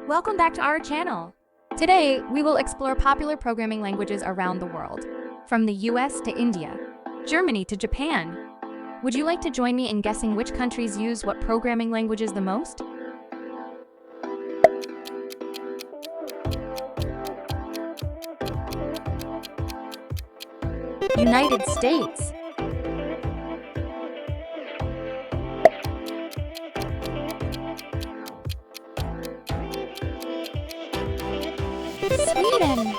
Welcome back to our channel. Today, we will explore popular programming languages around the world, from the US to India, Germany to Japan. Would you like to join me in guessing which countries use what programming languages the most? United States. Sweden.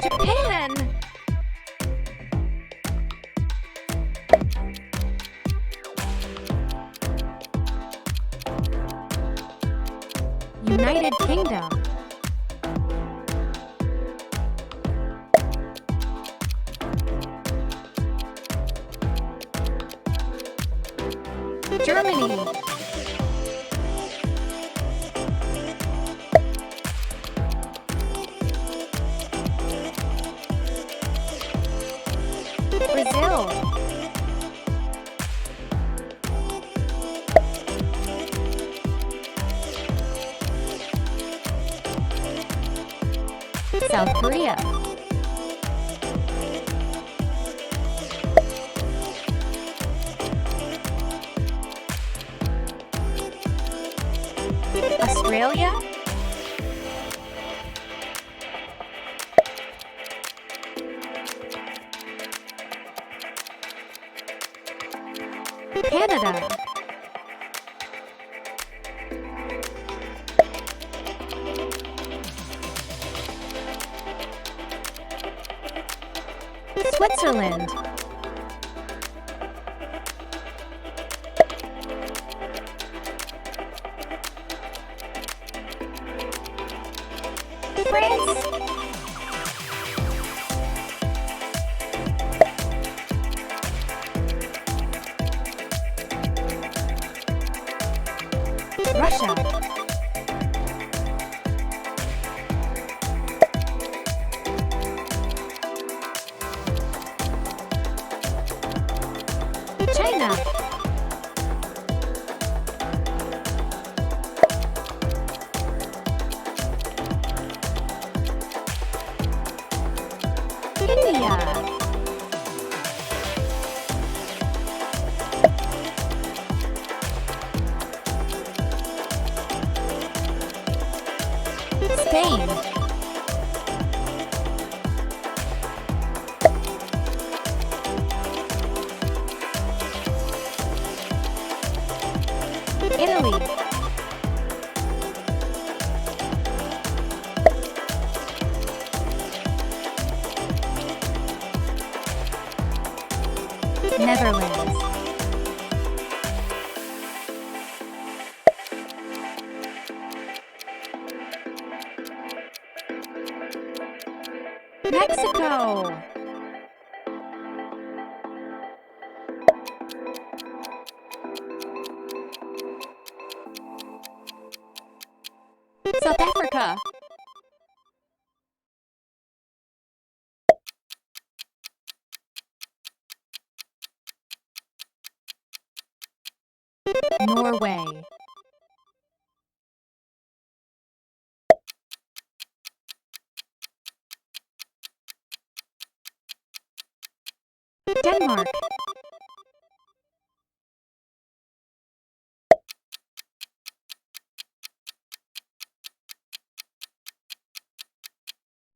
Japan. United Kingdom. Germany. Brazil. South Korea. Australia. Canada. Switzerland. France. Russia. China. India. Spain. Italy. Netherlands. Mexico. South Africa. Norway. Denmark.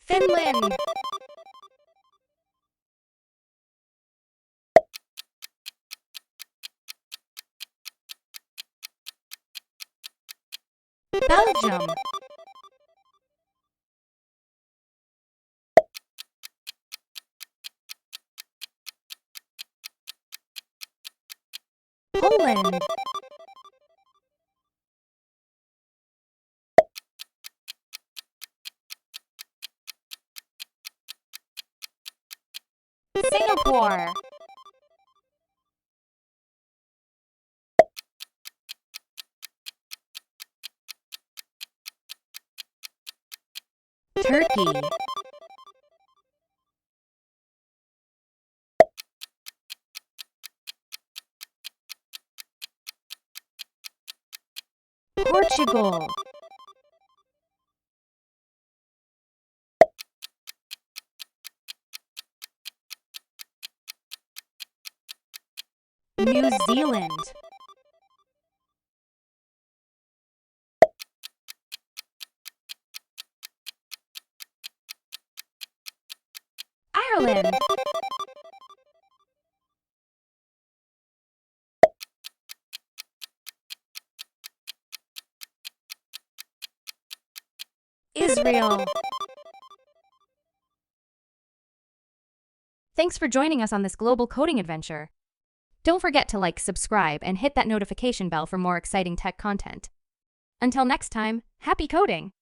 Finland. Belgium. Poland. Singapore. Turkey. Portugal. New Zealand. Ireland. Israel. Thanks for joining us on this global coding adventure. Don't forget to like, subscribe, and hit that notification bell for more exciting tech content. Until next time, happy coding!